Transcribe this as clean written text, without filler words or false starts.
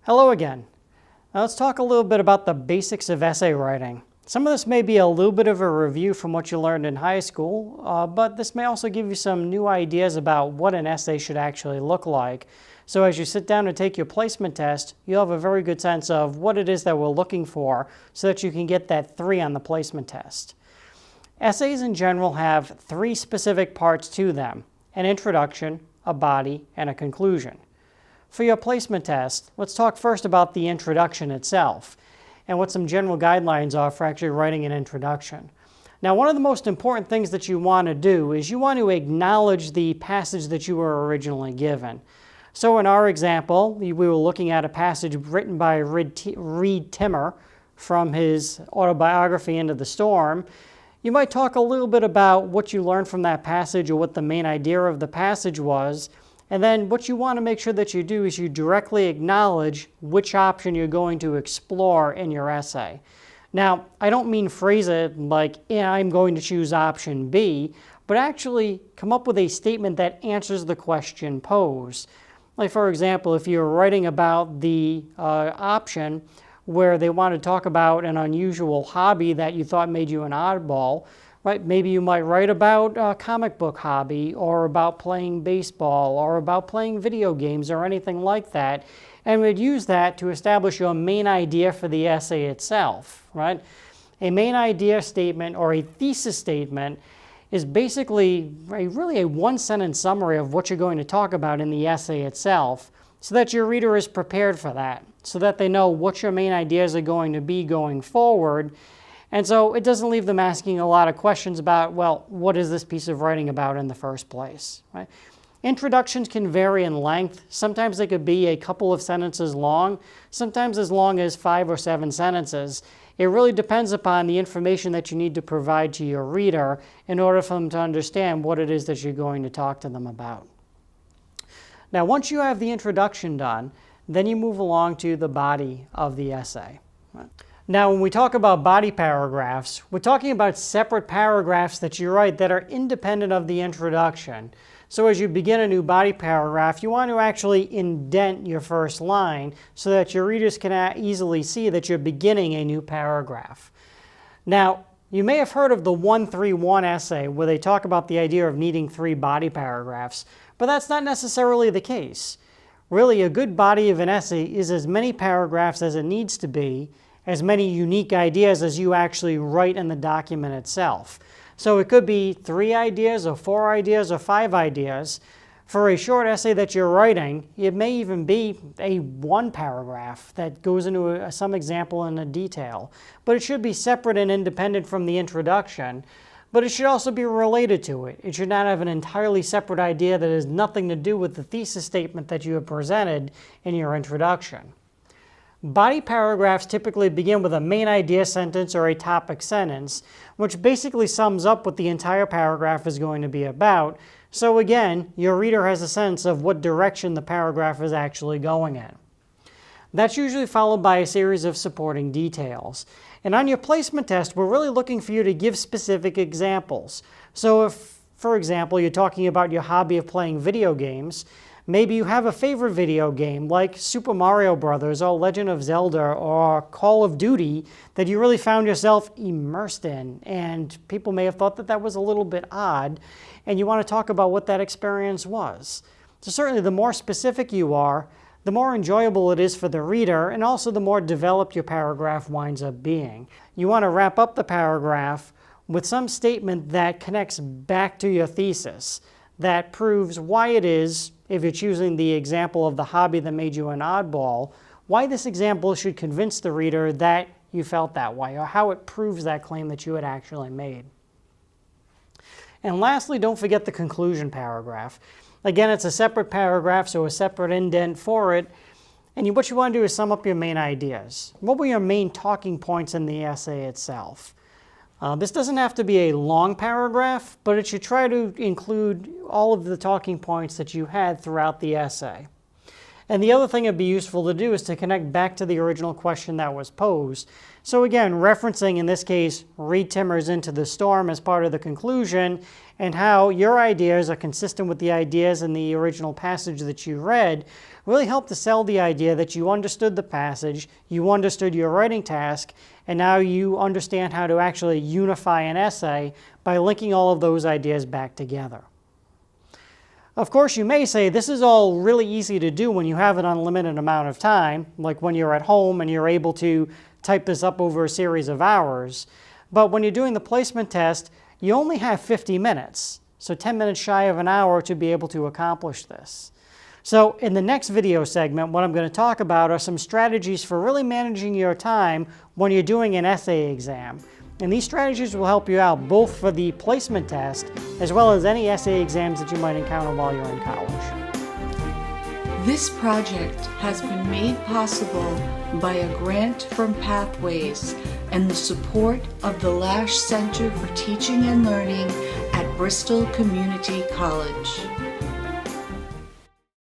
Hello again. Now let's talk a little bit about the basics of essay writing. Some of this may be a little bit of a review from what you learned in high school, but this may also give you some new ideas about what an essay should actually look like. So as you sit down to take your placement test, you'll have a very good sense of what it is that we're looking for so that you can get that 3 on the placement test. Essays in general have 3 specific parts to them: an introduction, a body, and a conclusion. For your placement test, let's talk first about the introduction itself and what some general guidelines are for actually writing an introduction. Now, one of the most important things that you want to do is you want to acknowledge the passage that you were originally given. So in our example, we were looking at a passage written by Reed Timmer from his autobiography, Into the Storm. You might talk a little bit about what you learned from that passage or what the main idea of the passage was. And then what you want to make sure that you do is you directly acknowledge which option you're going to explore in your essay. Now, I don't mean phrase it like, yeah, I'm going to choose option B, but actually come up with a statement that answers the question posed. Like, for example, if you're writing about the option where they want to talk about an unusual hobby that you thought made you an oddball, right? Maybe you might write about a comic book hobby, or about playing baseball, or about playing video games, or anything like that, and we'd use that to establish your main idea for the essay itself, right? A main idea statement or a thesis statement is basically really a one-sentence summary of what you're going to talk about in the essay itself, so that your reader is prepared for that, so that they know what your main ideas are going to be going forward. And so it doesn't leave them asking a lot of questions about, well, what is this piece of writing about in the first place, right? Introductions can vary in length. Sometimes they could be a couple of sentences long, sometimes as long as 5 or 7 sentences. It really depends upon the information that you need to provide to your reader in order for them to understand what it is that you're going to talk to them about. Now, once you have the introduction done, then you move along to the body of the essay, right? Now, when we talk about body paragraphs, we're talking about separate paragraphs that you write that are independent of the introduction. So as you begin a new body paragraph, you want to actually indent your first line so that your readers can easily see that you're beginning a new paragraph. Now, you may have heard of the 1-3-1 essay where they talk about the idea of needing 3 body paragraphs, but that's not necessarily the case. Really, a good body of an essay is as many paragraphs as it needs to be, as many unique ideas as you actually write in the document itself. So it could be 3 ideas or 4 ideas or 5 ideas. For a short essay that you're writing, it may even be a 1 paragraph that goes into some example in a detail. But it should be separate and independent from the introduction. But it should also be related to it. It should not have an entirely separate idea that has nothing to do with the thesis statement that you have presented in your introduction. Body paragraphs typically begin with a main idea sentence or a topic sentence, which basically sums up what the entire paragraph is going to be about. So again, your reader has a sense of what direction the paragraph is actually going in. That's usually followed by a series of supporting details. And on your placement test, we're really looking for you to give specific examples. So if, for example, you're talking about your hobby of playing video games, maybe you have a favorite video game like Super Mario Brothers or Legend of Zelda or Call of Duty that you really found yourself immersed in, and people may have thought that that was a little bit odd, and you want to talk about what that experience was. So certainly the more specific you are, the more enjoyable it is for the reader, and also the more developed your paragraph winds up being. You want to wrap up the paragraph with some statement that connects back to your thesis, that proves why it is, if you're choosing the example of the hobby that made you an oddball, why this example should convince the reader that you felt that way, or how it proves that claim that you had actually made. And lastly, don't forget the conclusion paragraph. Again, it's a separate paragraph, so a separate indent for it. And what you want to do is sum up your main ideas. What were your main talking points in the essay itself? This doesn't have to be a long paragraph, but it should try to include all of the talking points that you had throughout the essay. And the other thing it'd be useful to do is to connect back to the original question that was posed. So again, referencing, in this case, read Timbers into the Storm as part of the conclusion, and how your ideas are consistent with the ideas in the original passage that you read, really help to sell the idea that you understood the passage, you understood your writing task, and now you understand how to actually unify an essay by linking all of those ideas back together. Of course, you may say this is all really easy to do when you have an unlimited amount of time, like when you're at home and you're able to type this up over a series of hours. But when you're doing the placement test, you only have 50 minutes, so 10 minutes shy of an hour to be able to accomplish this. So in the next video segment, what I'm going to talk about are some strategies for really managing your time when you're doing an essay exam. And these strategies will help you out both for the placement test as well as any essay exams that you might encounter while you're in college. This project has been made possible by a grant from Pathways and the support of the Lash Center for Teaching and Learning at Bristol Community College.